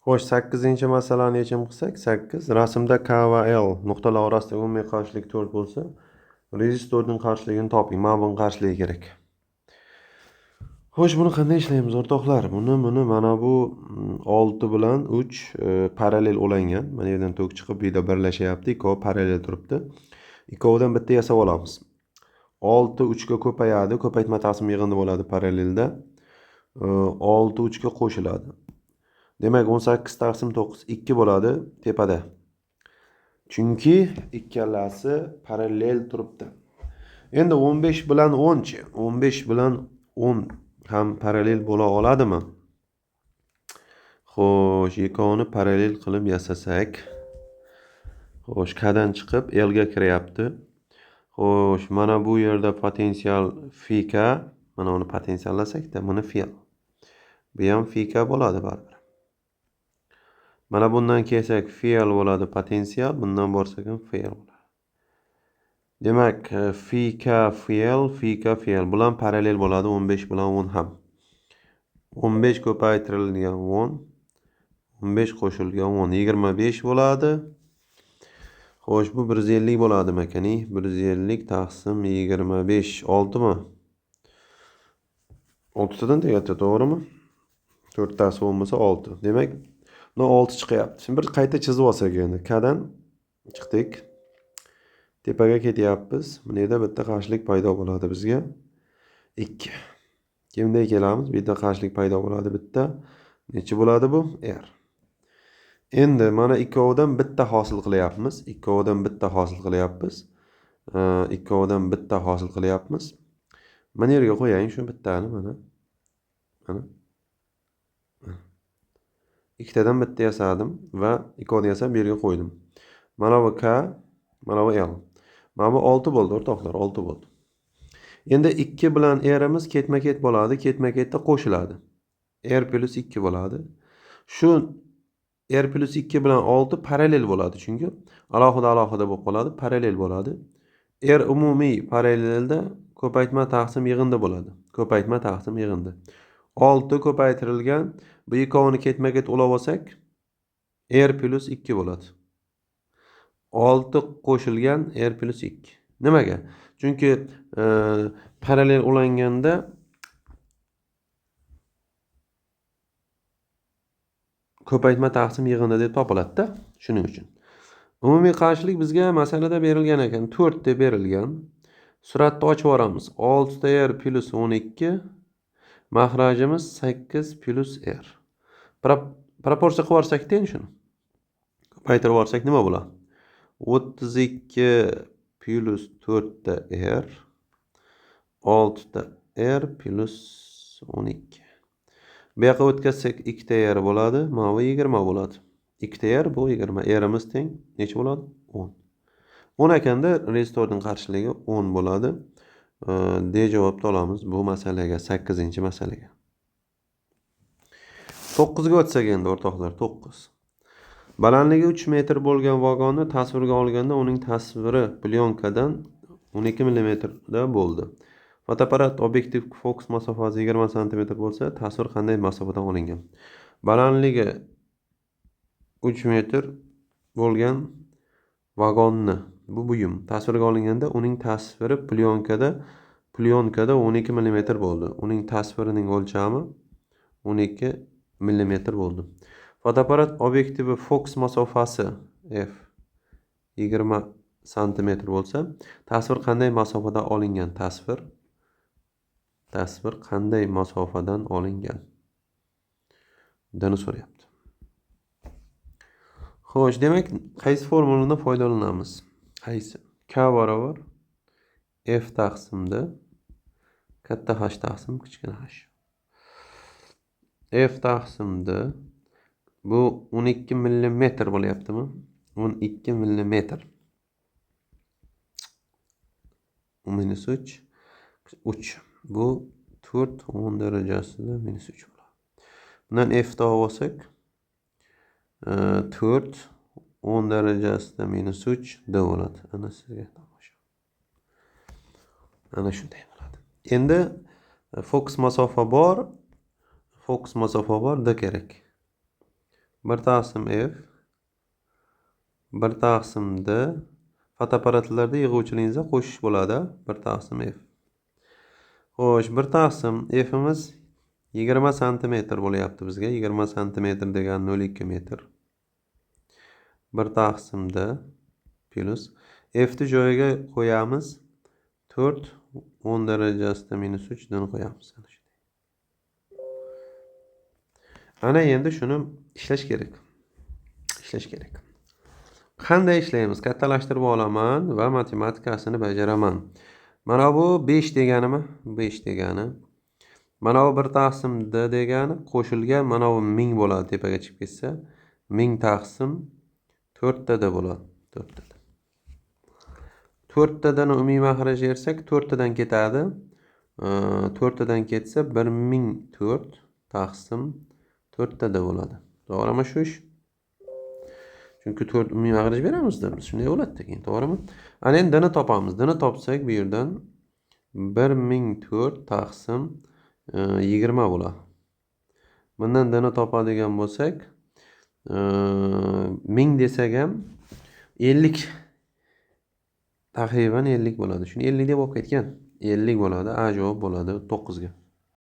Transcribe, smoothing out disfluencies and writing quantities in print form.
Xo'sh, 8-masalani yechim qilsak, 8. Rasmda K va L nuqtalar orasidagi umumiy qarshilik 4 bo'lsa, rezistorning qarshiligini toping. Mana buni qarshiligi kerak. Xo'sh, buni qanday ishlaymiz o'rtoqlar? Buni mana bu 6 bilan 3 parallel ulangan. Mana bu yerdan tok chiqib, bu yerda birlashyapti. Ikkovi parallel turibdi. Ikkovidan bitta yasab olamiz. 6 3 ga ko'payadi. Ko'paytma taqsim yig'indi bo'ladi parallelda. 6 3 ga qo'shiladi. Demak, 18 taqsim 9 2 bo'ladi tepada. Chunki ikkalasi parallel turibdi. Endi 15 bilan 10chi? 15 bilan 10 ham parallel bo'la oladimi? Xo'sh, ikkovini parallel qilib yasasak. Xo'sh, Kdan chiqib L ga kiryapti. Xo'sh, mana bu yerda potensial phi k, mana uni potensiallasak-da, buni phi. Bu ham phi k bo'ladi baribir. Mana bundan kelsak phi L bo'ladi potensial, bundan borsak ham phi L bo'ladi. Demak, phi k phi L bilan parallel bo'ladi 15 bilan 10 ham. 15 ko'paytirilgan 10, 15 qo'shilgan 10 25 bo'ladi. Xo'sh, bu 150 bo'ladi makani. 150 taqsim 25 6mi? 6 tadan tegadi, to'g'rimi? 4 tasi bo'lmasa 6. Demak, buni 6 chiqyapti. Şimdi bir qayta chizib olsak endi. Kdan chiqdik. Tepaga ketyapmiz. Buna yerda bitta qarshilik paydo bo'ladi bizga. 2. Kimday kelamiz? Bu yerda qarshilik paydo bo'ladi bitta. Necha bo'ladi bu? R. Endi mana ikkovidan bitta hosil qilyapmiz. Ikkovidan bitta hosil qilyapmiz. Ikkovidan bitta hosil qilyapmiz. Mana yerga qo'yaylik shu bittani mana. Mana. Ikkitadan bitta yasadim va ikkovini yasab bu yerga qo'ydim. Mana bu K, mana bu L. Mana bu 6 bo'ldi o'rtoqlar, 6 bo'ldi. Endi 2 bilan R'imiz ketma-ket bo'ladi, ketma-ketda qo'shiladi. R plus 2 bo'ladi. Shu R plus 2 bilan 6 parallel bo'ladi, chunki alohida bo'lib qoladi, parallel bo'ladi. R umumiy parallelda ko'paytma taqsim yig'indi bo'ladi. Ko'paytma taqsim yig'indi. 6 ko'paytirilgan, bu ikkovini ketma-ket ulab olsak, R plus 2 bo'ladi. 6 qo'shilgan R plus 2. Nimaga? Chunki parallel ulanganda ko'paytma taqsim yig'indi deb topiladi-da, shuning uchun. Umumiy qarshilik bizga masalada berilgan ekan, 4 deb berilgan. Suratni ochib olamiz. 6 ta R plus 12, mahrajimiz 8 plus R. Proporsiya qilib olsak-da shuni. Ko'paytirib olsak nima bo'ladi? 32 plus 4 ta R, 6 ta R plus 12. Bu yoqqa o'tkazsak 2 ta R bo'ladi, mana bu 20 bo'ladi. 2 ta R bu 20. R'imiz teng necha bo'ladi? 10. 10 ekanda rezistorning qarshiligi 10 bo'ladi. D javobni olamiz bu masalaga, 8-masalaga. 9 ga o'tsak endi o'rtoqlar, 9. Balandligi 3 metr bo'lgan vagonni tasvirga olganda uning tasviri plyonkadan 12 mm da bo'ldi. Fotoapparat obyektiv fokus masofasi 20 cm bo'lsa, tasvir qanday masofadan olingan? Balandligi 3 metr bo'lgan vagonni, bu buyum tasvirga olinganda uning tasviri plyonka 12 mm bo'ldi. Uning tasvirining o'lchami 12 mm bo'ldi. Fotoapparat obyektivi fokus masofasi f 20 cm bo'lsa, tasvir qanday masofadan olingan? Tasvir qanday masofadan olingan? Buni so'rayapti. Xo'sh, demak, qaysi formuladan foydalanamiz? Qaysi? K barobar F taqsimda katta H taqsim kichkina H. F taqsimda bu 12 mm bo'lyaptimi? 12 mm. Minus 3. Bu 4 10 darajasida minus 3 bo'ladi. Bundan F topib olsak, 4 10 darajasida minus 3 D bo'ladi. Ana sizga tomosha. Ana shunday bo'ladi. Endi fokus masofa bor, D kerak. 1 taqsim f 1 taqsim d fotoapparatlarda yig'uvchiligingizda qo'shish bo'ladi. 1 taqsim f. Xo'sh, 1 taqsim f'imiz 20 santimetr bo'lyapti bizga. 20 santimetr degani 0,2 metr. 1 taqsim d plus f'ni joyiga qo'yamiz. 4 10 darajasida -3 dan qo'yamiz. Ana endi shuni ishlash kerak. Qanday ishlaymiz? Kattalashtirib olaman va matematikasini bajaraman. Mana bu 5 deganimi? 5 degani. Mana bu 1 taqsim d degani qo'shilgan mana bu 1000 bo'ladi tepaga chiqib ketsa. 1000 taqsim 4 da bo'ladi. 4 dan umumiy mahraj bersak 4 dan ketadi. 4 dan ketsa 1004 taqsim 4 da bo'ladi. To'g'rimi shu ish? Chunki 4 umumiy mahraj beramizda biz. Shunday bo'ladi keyin, to'g'rimi? Ana endi d ni topamiz. D ni topsak bu yerdan 1004 taqsim 20 bo'ladi. Bundan d ni topadigan bo'lsak 1000 desak ham 50 taxminan 50 bo'ladi. Shuni 50 deb olib ketgan. 50 bo'ladi. A javob bo'ladi 9 ga.